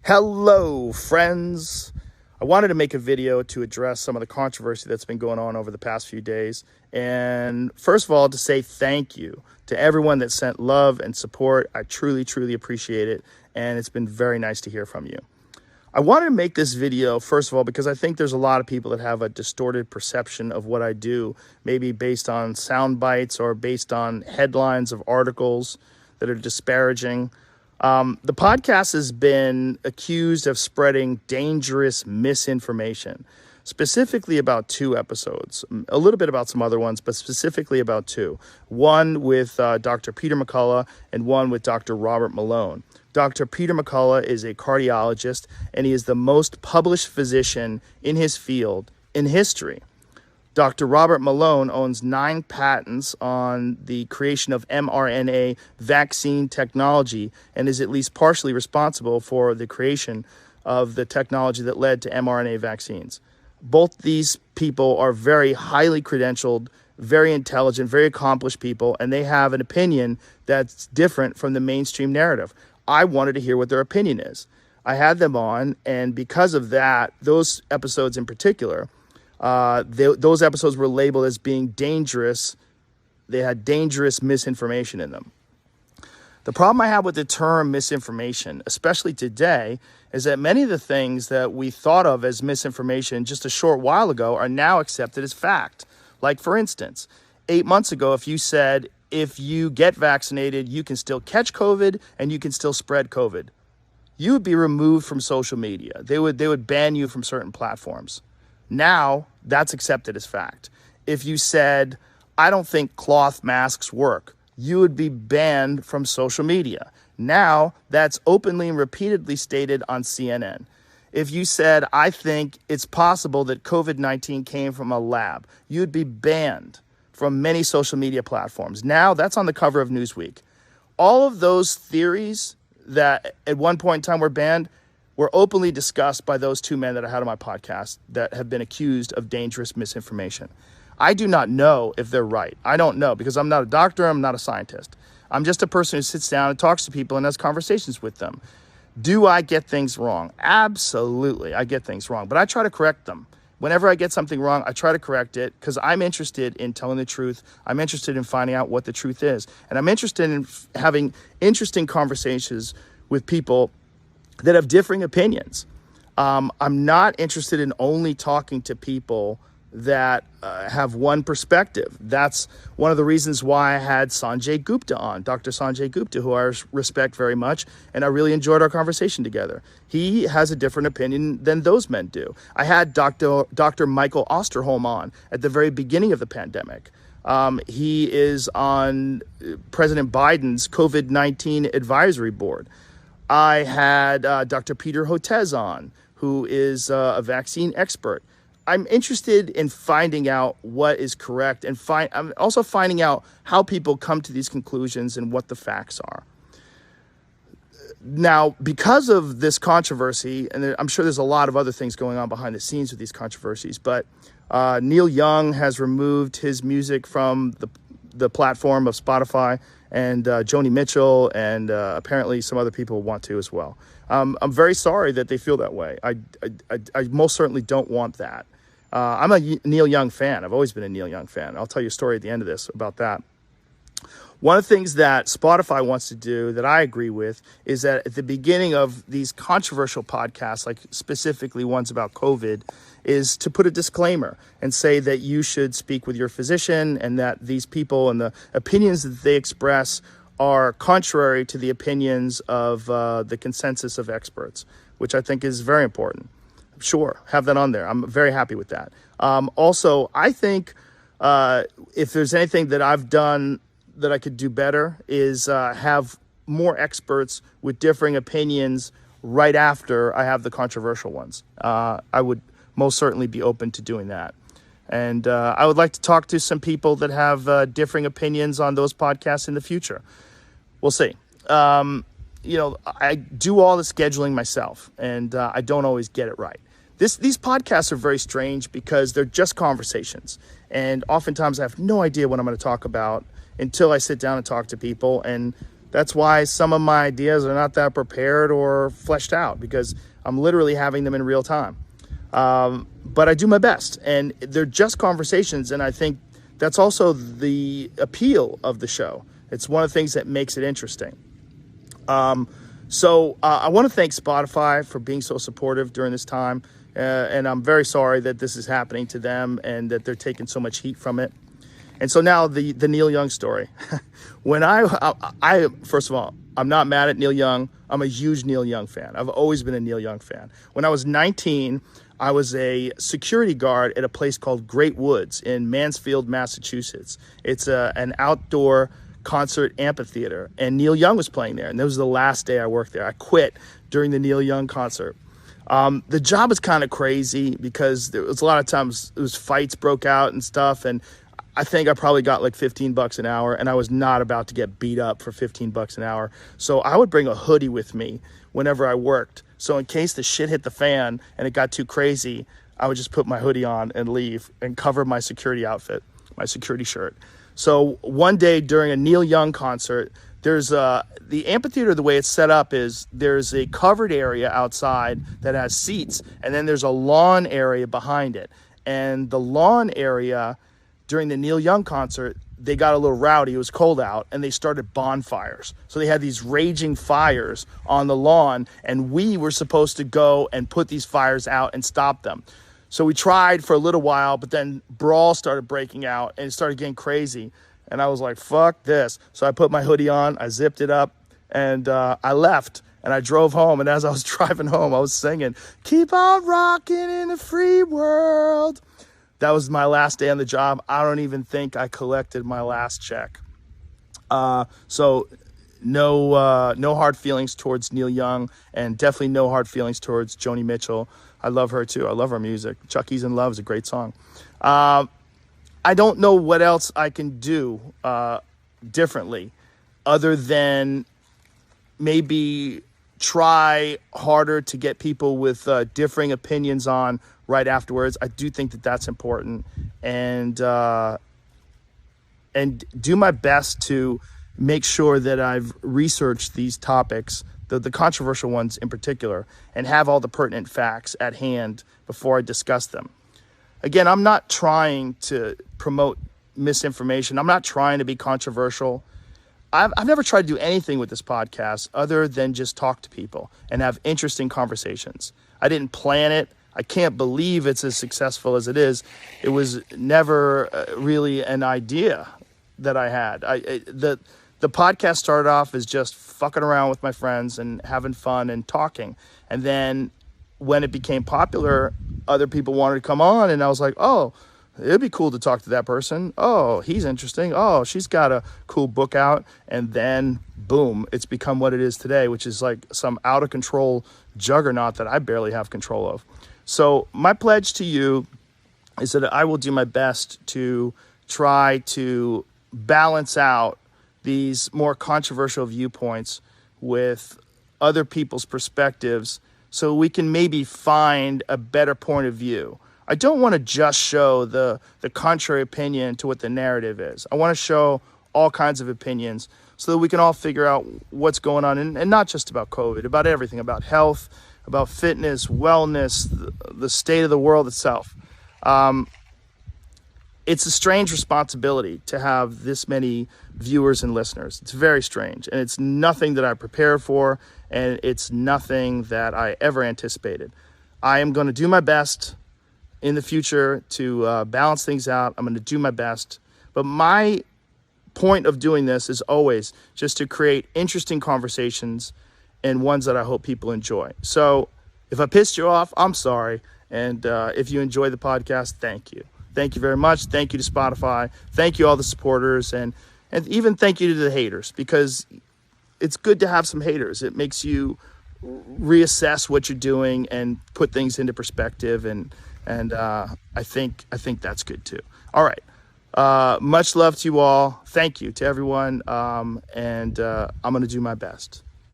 Hello, friends. I wanted to make a video to address some of the controversy that's been going on over the past few days. And first of all, to say thank you to everyone that sent love and support. I truly, truly appreciate it. And it's been very nice to hear from you. I wanted to make this video, first of all, because I think there's a lot of people that have a distorted perception of what I do, maybe based on sound bites or based on headlines of articles that are disparaging. The podcast has been accused of spreading dangerous misinformation, specifically about two episodes, a little bit about some other ones, but specifically about two. One with Dr. Peter McCullough and one with Dr. Robert Malone. Dr. Peter McCullough is a cardiologist, and he is the most published physician in his field in history. Dr. Robert Malone owns 9 patents on the creation of mRNA vaccine technology and is at least partially responsible for the creation of the technology that led to mRNA vaccines. Both these people are very highly credentialed, very intelligent, very accomplished people, and they have an opinion that's different from the mainstream narrative. I wanted to hear what their opinion is. I had them on, and because of that, those episodes in particular, those episodes were labeled as being dangerous. They had dangerous misinformation in them. The problem I have with the term misinformation, especially today, is that many of the things that we thought of as misinformation just a short while ago are now accepted as fact. Like, for instance, 8 months ago, if you said, if you get vaccinated, you can still catch COVID and you can still spread COVID, you would be removed from social media. They would ban you from certain platforms. Now, that's accepted as fact. If you said, I don't think cloth masks work, you would be banned from social media. Now, that's openly and repeatedly stated on CNN. If you said, I think it's possible that COVID-19 came from a lab, you'd be banned from many social media platforms. Now, that's on the cover of Newsweek. All of those theories that at one point in time were banned were openly discussed by those two men that I had on my podcast that have been accused of dangerous misinformation. I do not know if they're right. I don't know, because I'm not a doctor, I'm not a scientist. I'm just a person who sits down and talks to people and has conversations with them. Do I get things wrong? Absolutely, I get things wrong, but I try to correct them. Whenever I get something wrong, I try to correct it because I'm interested in telling the truth. I'm interested in finding out what the truth is. And I'm interested in having interesting conversations with people that have differing opinions. I'm not interested in only talking to people that have one perspective. That's one of the reasons why I had Sanjay Gupta on, Dr. Sanjay Gupta, who I respect very much, and I really enjoyed our conversation together. He has a different opinion than those men do. I had Dr. Michael Osterholm on at the very beginning of the pandemic. He is on President Biden's COVID-19 advisory board. I had Dr. Peter Hotez on, who is a vaccine expert. I'm interested in finding out what is correct, and I'm also finding out how people come to these conclusions and what the facts are. Now, because of this controversy, and I'm sure there's a lot of other things going on behind the scenes with these controversies, but Neil Young has removed his music from the platform of Spotify, and Joni Mitchell and apparently some other people want to as well. I'm very sorry that they feel that way. I most certainly don't want that. I'm a Neil Young fan. I've always been a Neil Young fan. I'll tell you a story at the end of this about that. One of the things that Spotify wants to do that I agree with is that at the beginning of these controversial podcasts, like specifically ones about COVID, is to put a disclaimer and say that you should speak with your physician and that these people and the opinions that they express are contrary to the opinions of the consensus of experts, which I think is very important. Sure, have that on there. I'm very happy with that. Also, I think if there's anything that I've done that I could do better is have more experts with differing opinions right after I have the controversial ones. I would most certainly be open to doing that. And I would like to talk to some people that have differing opinions on those podcasts in the future. We'll see. I do all the scheduling myself, and I don't always get it right. These podcasts are very strange because they're just conversations. And oftentimes I have no idea what I'm going to talk about until I sit down and talk to people. And That's why some of my ideas are not that prepared or fleshed out, because I'm literally having them in real time. But I do my best, and they're just conversations. And I think that's also the appeal of the show. It's one of the things that makes it interesting. So I want to thank Spotify for being so supportive during this time. And I'm very sorry that this is happening to them and that they're taking so much heat from it. And so now the Neil Young story. When I first of all, I'm not mad at Neil Young. I'm a huge Neil Young fan. I've always been a Neil Young fan. When I was 19, I was a security guard at a place called Great Woods in Mansfield, Massachusetts. It's an outdoor concert amphitheater, and Neil Young was playing there. And that was the last day I worked there. I quit during the Neil Young concert. The job was kind of crazy because there was a lot of times it was fights broke out and stuff, and I think I probably got like $15 an hour, and I was not about to get beat up for $15 an hour. So I would bring a hoodie with me whenever I worked. So in case the shit hit the fan and it got too crazy, I would just put my hoodie on and leave and cover my security outfit, my security shirt. So one day during a Neil Young concert, there's the amphitheater, the way it's set up is there's a covered area outside that has seats, and then there's a lawn area behind it. And the lawn area during the Neil Young concert, they got a little rowdy. It was cold out, and they started bonfires. So they had these raging fires on the lawn, and we were supposed to go and put these fires out and stop them. So we tried for a little while, but then brawl started breaking out, and it started getting crazy. And I was like, fuck this. So I put my hoodie on, I zipped it up, and I left. And I drove home, and as I was driving home, I was singing, "Keep on rocking in a free world." That was my last day on the job. I don't even think I collected my last check. So no hard feelings towards Neil Young, and definitely no hard feelings towards Joni Mitchell. I love her too. I love her music. Chucky's in Love is a great song. I don't know what else I can do differently other than maybe try harder to get people with differing opinions on right afterwards. I do think that that's important, and do my best to make sure that I've researched these topics, the controversial ones in particular, and have all the pertinent facts at hand before I discuss them. Again, I'm not trying to promote misinformation. I'm not trying to be controversial. I've never tried to do anything with this podcast other than just talk to people and have interesting conversations. I didn't plan it. I can't believe it's as successful as it is. It was never really an idea that I had. The podcast started off as just fucking around with my friends and having fun and talking. And then when it became popular, other people wanted to come on, and I was like, oh, it'd be cool to talk to that person. Oh, he's interesting. Oh, she's got a cool book out. And then boom, it's become what it is today, which is like some out of control juggernaut that I barely have control of. So my pledge to you is that I will do my best to try to balance out these more controversial viewpoints with other people's perspectives so we can maybe find a better point of view. I don't want to just show the contrary opinion to what the narrative is. I want to show all kinds of opinions so that we can all figure out what's going on, and not just about COVID, about everything, about health, about fitness, wellness, the state of the world itself. It's a strange responsibility to have this many viewers and listeners. It's very strange, and it's nothing that I prepared for, and it's nothing that I ever anticipated. I am going to do my best in the future to balance things out. I'm going to do my best, but my point of doing this is always just to create interesting conversations and ones that I hope people enjoy. So if I pissed you off, I'm sorry. And if you enjoy the podcast, thank you. Thank you very much. Thank you to Spotify. Thank you all the supporters, and even thank you to the haters, because it's good to have some haters. It makes you reassess what you're doing and put things into perspective, and I think that's good too. All right. Much love to you all. Thank you to everyone. And I'm going to do my best.